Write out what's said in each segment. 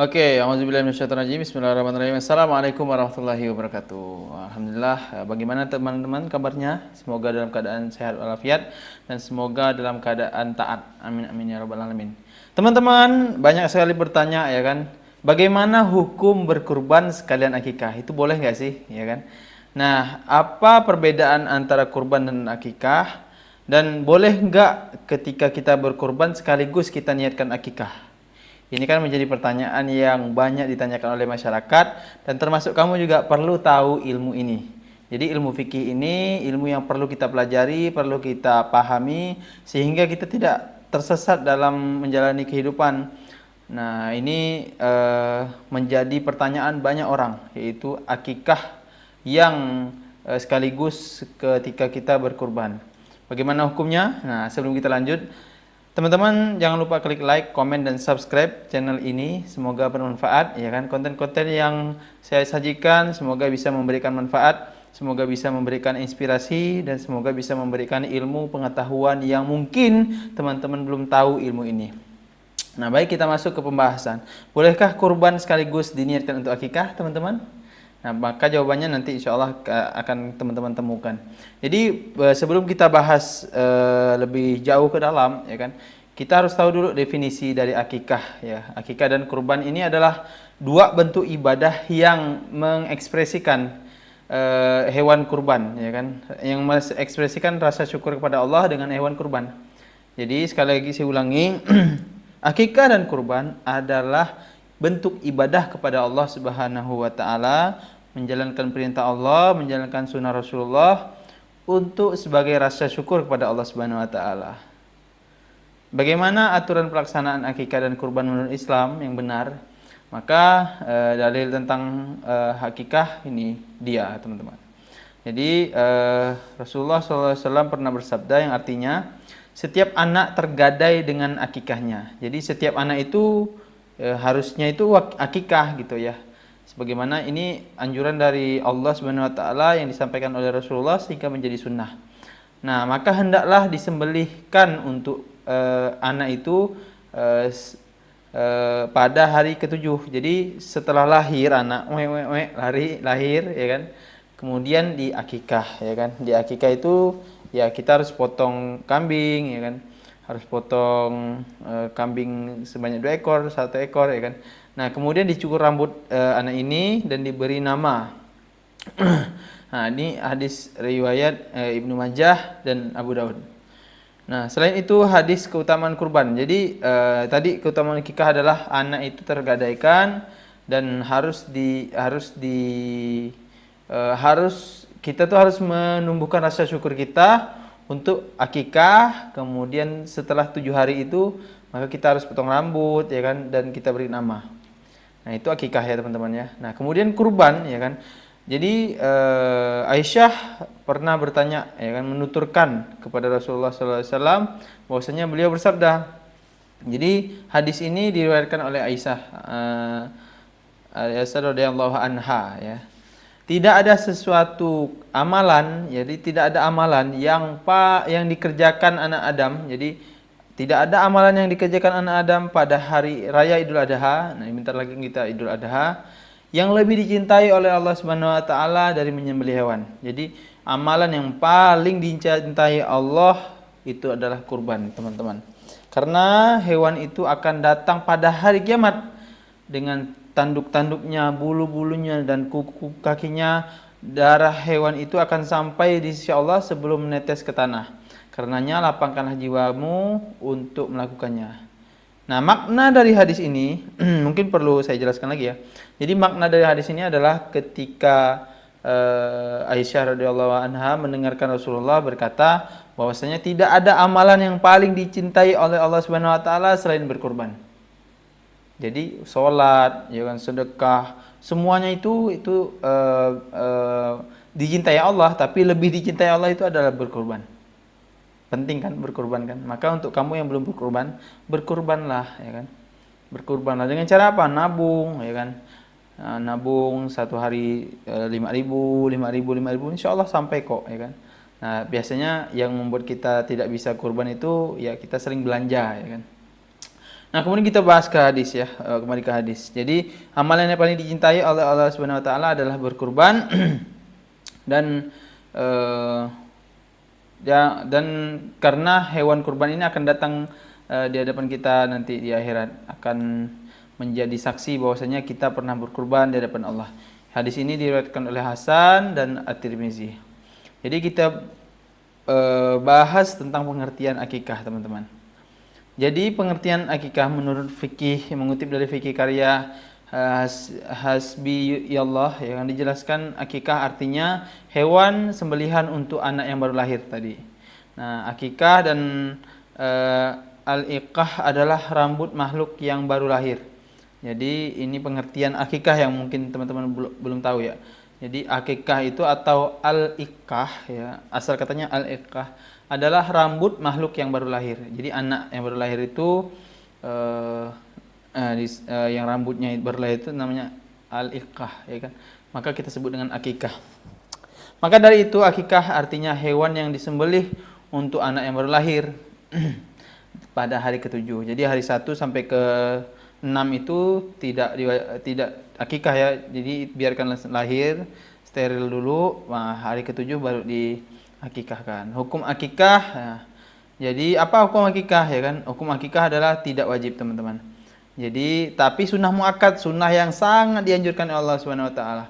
Oke, auzubillahi minasyaitonirrajim. Bismillahirrahmanirrahim. Assalamualaikum warahmatullahi wabarakatuh. Alhamdulillah, bagaimana teman-teman kabarnya? Semoga dalam keadaan sehat walafiat dan semoga dalam keadaan taat. Amin amin ya rabbal alamin. Teman-teman, banyak sekali bertanya ya kan, bagaimana hukum berkurban sekalian akikah? Itu boleh nggak sih, ya kan? Nah, apa perbedaan antara kurban dan akikah? Dan boleh nggak ketika kita berkurban sekaligus kita niatkan akikah? Ini kan menjadi pertanyaan yang banyak ditanyakan oleh masyarakat dan termasuk kamu juga perlu tahu ilmu ini. Jadi ilmu fikih ini ilmu yang perlu kita pelajari, perlu kita pahami sehingga kita tidak tersesat dalam menjalani kehidupan. Nah, ini menjadi pertanyaan banyak orang, yaitu akikah yang sekaligus ketika kita berkurban. Bagaimana hukumnya? Nah, sebelum kita lanjut, teman-teman jangan lupa klik like, komen, dan subscribe channel ini. Semoga bermanfaat, ya kan? Konten-konten yang saya sajikan semoga bisa memberikan manfaat, semoga bisa memberikan inspirasi, dan semoga bisa memberikan ilmu pengetahuan yang mungkin teman-teman belum tahu ilmu ini. Nah, baik, kita masuk ke pembahasan. Bolehkah kurban sekaligus diniatkan untuk akikah, teman-teman? Nah, maka jawabannya nanti insya Allah akan teman-teman temukan. Jadi sebelum kita bahas lebih jauh ke dalam, ya kan, kita harus tahu dulu definisi dari akikah. Ya, akikah dan kurban ini adalah dua bentuk ibadah yang mengekspresikan hewan kurban, ya kan, yang mengekspresikan rasa syukur kepada Allah dengan hewan kurban. Jadi sekali lagi saya ulangi, akikah dan kurban adalah bentuk ibadah kepada Allah Subhanahu wa taala, menjalankan perintah Allah, menjalankan sunnah Rasulullah untuk sebagai rasa syukur kepada Allah Subhanahu wa taala. Bagaimana aturan pelaksanaan akikah dan kurban menurut Islam yang benar? Maka dalil tentang akikah ini dia, teman-teman. Jadi Rasulullah SAW pernah bersabda yang artinya setiap anak tergadai dengan akikahnya. Jadi setiap anak itu harusnya itu akikah gitu ya. Sebagaimana ini anjuran dari Allah Subhanahu wa taala yang disampaikan oleh Rasulullah sehingga menjadi sunnah. Nah, maka hendaklah disembelihkan untuk anak itu pada hari ketujuh. Jadi setelah lahir anak lahir ya kan. Kemudian di akikah ya kan. Di akikah itu ya kita harus potong kambing ya kan. Harus potong kambing sebanyak 2 ekor, 1 ekor ya kan. Nah, kemudian dicukur rambut anak ini dan diberi nama. Nah, ini hadis riwayat Ibnu Majah dan Abu Daud. Nah, selain itu hadis keutamaan kurban. Jadi tadi keutamaan akikah adalah anak itu tergadaikan dan harus kita tuh harus menumbuhkan rasa syukur kita untuk akikah. Kemudian setelah 7 hari itu maka kita harus potong rambut ya kan, dan kita beri nama. Nah, itu akikah ya teman-teman ya. Nah, kemudian kurban ya kan. Jadi Aisyah pernah bertanya ya kan, menuturkan kepada Rasulullah SAW bahwasanya beliau bersabda. Jadi hadis ini diriwayatkan oleh Aisyah radhiyallahu anha ya. Tidak ada sesuatu amalan, jadi tidak ada amalan yang dikerjakan anak Adam. Jadi tidak ada amalan yang dikerjakan anak Adam pada hari raya Idul Adha. Nah, bentar lagi kita Idul Adha, yang lebih dicintai oleh Allah Subhanahu wa taala dari menyembelih hewan. Jadi amalan yang paling dicintai Allah itu adalah kurban, teman-teman. Karena hewan itu akan datang pada hari kiamat dengan tanduk-tanduknya, bulu-bulunya, dan kuku kakinya. Darah hewan itu akan sampai di sisi Allah sebelum menetes ke tanah. Karenanya lapangkanlah jiwamu untuk melakukannya. Nah, makna dari hadis ini mungkin perlu saya jelaskan lagi ya. Jadi makna dari hadis ini adalah ketika Aisyah radhiyallahu anha mendengarkan Rasulullah berkata bahwasanya tidak ada amalan yang paling dicintai oleh Allah Subhanahu wa taala selain berkurban. Jadi salat, ya kan, sedekah, semuanya itu dicintai Allah, tapi lebih dicintai Allah itu adalah berkurban. Penting kan berkurban kan? Maka untuk kamu yang belum berkurban, berkurbanlah ya kan. Berkurbanlah dengan cara apa? Nabung ya kan. Nabung 1 hari 5.000, insya Allah sampai kok ya kan. Nah, biasanya yang membuat kita tidak bisa kurban itu ya kita sering belanja ya kan. Nah, kemudian kita bahas ke hadis ya, kembali ke hadis. Jadi, amalan yang paling dicintai oleh Allah Subhanahu wa taala adalah berkurban dan eh, ya, dan karena hewan kurban ini akan datang di hadapan kita nanti di akhirat, akan menjadi saksi bahwasanya kita pernah berkurban di hadapan Allah. Hadis ini diriwayatkan oleh Hasan dan At-Tirmizi. Jadi kita bahas tentang pengertian akikah, teman-teman. Jadi pengertian akikah menurut fikih, mengutip dari fikih karya Hasbi Allah yang dijelaskan, akikah artinya hewan sembelihan untuk anak yang baru lahir tadi. Nah, akikah dan al-iqah adalah rambut makhluk yang baru lahir. Jadi ini pengertian akikah yang mungkin teman-teman belum tahu ya. Jadi akikah itu atau al-iqah ya, asal katanya al-iqah adalah rambut makhluk yang baru lahir. Jadi anak yang baru lahir itu yang rambutnya baru lahir itu namanya al-iqah ya kan. Maka kita sebut dengan akikah. Maka dari itu akikah artinya hewan yang disembelih untuk anak yang baru lahir pada hari ke-7. Jadi hari 1 sampai ke-6 itu tidak akikah ya. Jadi biarkan lahir steril dulu. Nah, hari ke-7 baru diakikahkan. Hukum akikah ya. Jadi apa hukum akikah ya kan? Hukum akikah adalah tidak wajib, teman-teman. Jadi tapi sunnah muakkad, sunnah yang sangat dianjurkan oleh Allah Subhanahu wa taala.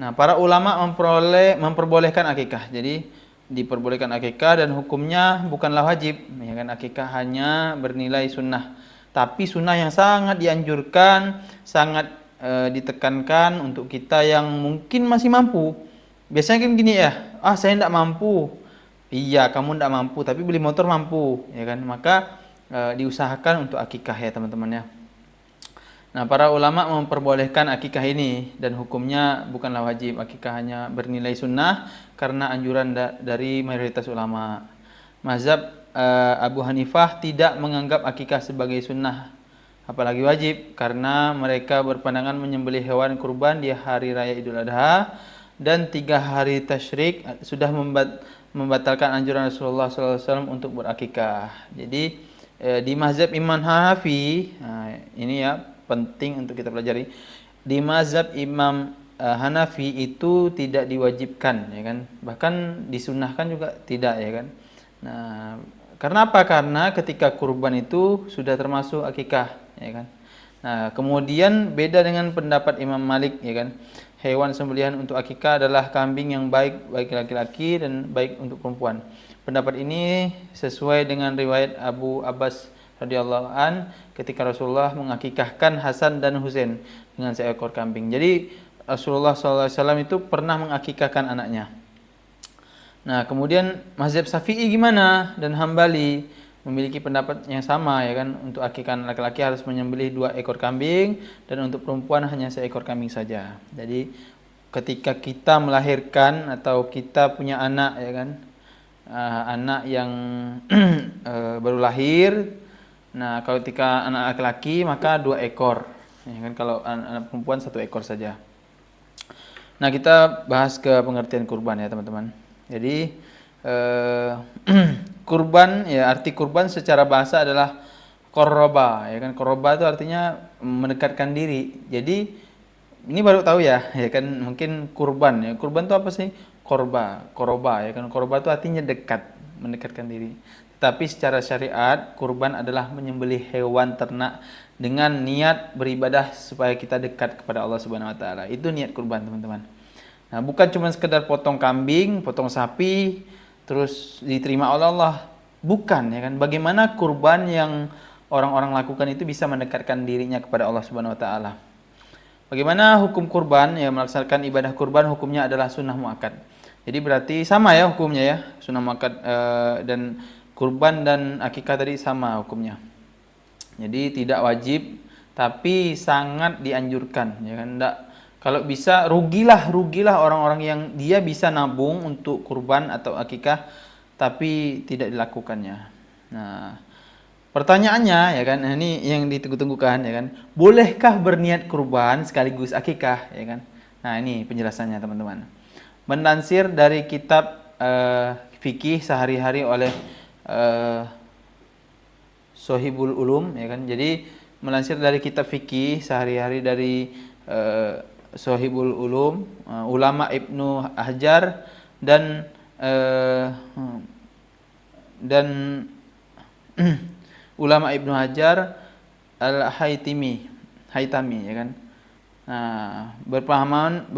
Nah, para ulama memperbolehkan akikah. Jadi diperbolehkan akikah dan hukumnya bukanlah wajib, ya kan? Akikah hanya bernilai sunnah. Tapi sunnah yang sangat dianjurkan, sangat ditekankan untuk kita yang mungkin masih mampu. Biasanya kan gini ya, saya tidak mampu. Iya, kamu tidak mampu, tapi beli motor mampu, ya kan? Maka diusahakan untuk akikah ya, teman-teman ya. Nah, para ulama memperbolehkan akikah ini dan hukumnya bukanlah wajib. Akikah hanya bernilai sunnah karena anjuran dari mayoritas ulama. Mazhab Abu Hanifah tidak menganggap akikah sebagai sunnah, apalagi wajib, karena mereka berpandangan menyembelih hewan kurban di hari raya Idul Adha dan 3 hari tasyrik sudah membatalkan anjuran Rasulullah SAW untuk berakikah. Jadi di mazhab Imam Hanafi, nah, ini ya penting untuk kita pelajari. Di mazhab Imam Hanafi itu tidak diwajibkan, ya kan? Bahkan disunahkan juga tidak, ya kan? Nah, karena apa? Karena ketika kurban itu sudah termasuk akikah, ya kan? Nah, kemudian beda dengan pendapat Imam Malik, ya kan? Hewan sembelihan untuk akikah adalah kambing yang baik bagi laki-laki dan baik untuk perempuan. Pendapat ini sesuai dengan riwayat Abu Abbas radhiyallahu an ketika Rasulullah mengakikahkan Hasan dan Husain dengan seekor kambing. Jadi Rasulullah SAW itu pernah mengakikahkan anaknya. Nah, kemudian mazhab Syafi'i gimana dan Hambali memiliki pendapat yang sama, ya kan? Untuk akikah laki-laki harus menyembelih 2 ekor kambing dan untuk perempuan hanya seekor kambing saja. Jadi ketika kita melahirkan atau kita punya anak, ya kan, anak yang baru lahir. Nah, kalau ketika anak laki-laki maka 2 ekor, ya kan? Kalau anak perempuan 1 ekor saja. Nah, kita bahas ke pengertian kurban ya, teman-teman. Jadi kurban ya, arti kurban secara bahasa adalah qoroba, ya kan? Qoroba itu artinya mendekatkan diri. Jadi ini baru tahu ya, ya kan? Mungkin kurban ya. Kurban itu apa sih? Koroba, ya kan? Koroba itu artinya dekat, mendekatkan diri. Tapi secara syariat, kurban adalah menyembelih hewan ternak dengan niat beribadah supaya kita dekat kepada Allah Subhanahu wa taala. Itu niat kurban, teman-teman. Nah, bukan cuma sekedar potong kambing, potong sapi terus diterima oleh Allah. Bukan, ya kan? Bagaimana kurban yang orang-orang lakukan itu bisa mendekatkan dirinya kepada Allah Subhanahu wa taala. Bagaimana hukum kurban? Ya, melaksanakan ibadah kurban hukumnya adalah sunnah muakkad. Jadi berarti sama ya hukumnya ya. Sunnah muakkad dan kurban dan akikah tadi sama hukumnya. Jadi tidak wajib tapi sangat dianjurkan, ya kan? Enggak, kalau bisa rugilah orang-orang yang dia bisa nabung untuk kurban atau akikah tapi tidak dilakukannya. Nah, pertanyaannya, ya kan, ini yang ditunggu-tunggukan, ya kan. Bolehkah berniat kurban sekaligus akikah, ya kan? Nah, ini penjelasannya, teman-teman. Menlansir dari kitab fikih sehari-hari oleh Sohibul Ulum, ya kan. Jadi melansir dari kitab fikih sehari-hari dari Sohibul Ulum, ulama Ibnu Hajar dan uh, dan ulama Ibnu Hajar Haitami, ya kan. Nah, berpemahaman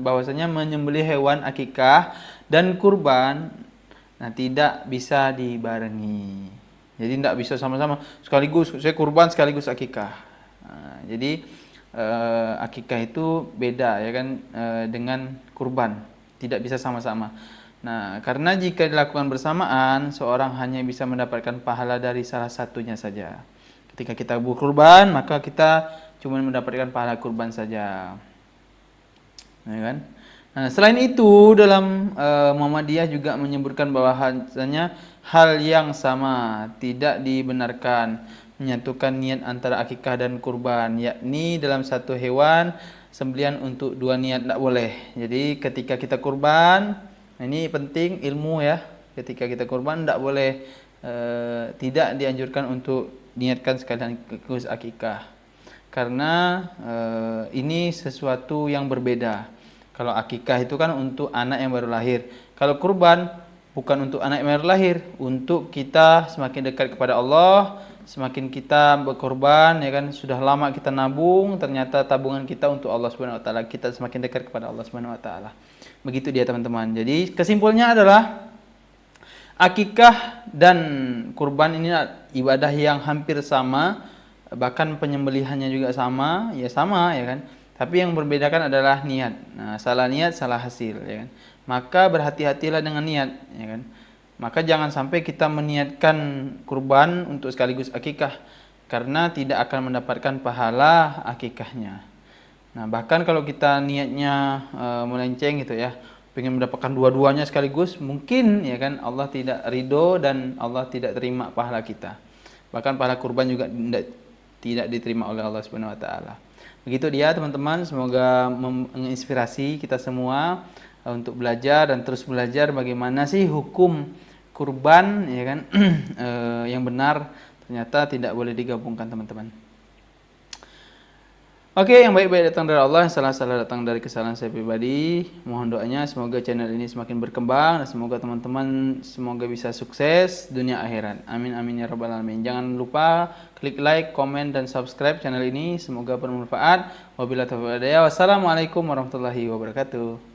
bahwasanya menyembelih hewan akikah dan kurban tidak bisa dibarengi. Jadi tidak bisa sama-sama sekaligus saya kurban sekaligus akikah. Jadi akikah itu beda, ya kan, dengan kurban, tidak bisa sama-sama. Nah, karena jika dilakukan bersamaan, seorang hanya bisa mendapatkan pahala dari salah satunya saja. Ketika kita berkurban, maka kita cuma mendapatkan pahala kurban saja, ya kan? Nah, selain itu dalam Muhammadiyah juga menyebutkan bahwasanya hal yang sama tidak dibenarkan menyatukan niat antara akikah dan kurban, yakni dalam satu hewan sembelihan untuk dua niat tidak boleh. Jadi ketika kita kurban, ini penting ilmu ya. Ketika kita kurban tidak boleh, tidak dianjurkan untuk niatkan sekaligus akikah, karena ini sesuatu yang berbeda. Kalau akikah itu kan untuk anak yang baru lahir. Kalau kurban bukan untuk anak yang baru lahir, untuk kita semakin dekat kepada Allah, semakin kita berkorban, ya kan, sudah lama kita nabung, ternyata tabungan kita untuk Allah Subhanahu wa taala, kita semakin dekat kepada Allah Subhanahu wa taala. Begitu dia, teman-teman. Jadi kesimpulannya adalah akikah dan kurban ini ibadah yang hampir sama, bahkan penyembelihannya juga sama, ya kan. Tapi yang membedakan adalah niat. Nah, salah niat, salah hasil, ya kan. Maka berhati-hatilah dengan niat, ya kan. Maka jangan sampai kita meniatkan kurban untuk sekaligus akikah, karena tidak akan mendapatkan pahala akikahnya. Nah, bahkan kalau kita niatnya melenceng gitu ya, pengen mendapatkan dua-duanya sekaligus, mungkin, ya kan, Allah tidak ridho dan Allah tidak terima pahala kita. Bahkan pahala kurban juga tidak diterima oleh Allah Subhanahu wa taala. Begitu dia, teman-teman, semoga menginspirasi kita semua untuk belajar dan terus belajar bagaimana sih hukum kurban, ya kan, yang benar. Ternyata tidak boleh digabungkan, teman-teman. Oke, yang baik-baik datang dari Allah, yang salah-salah datang dari kesalahan saya pribadi. Mohon doanya semoga channel ini semakin berkembang dan semoga teman-teman bisa sukses dunia akhirat. Amin amin ya rabbal alamin. Jangan lupa klik like, komen dan subscribe channel ini. Semoga bermanfaat. Wabillahi taufiq wal hidayah. Wassalamualaikum warahmatullahi wabarakatuh.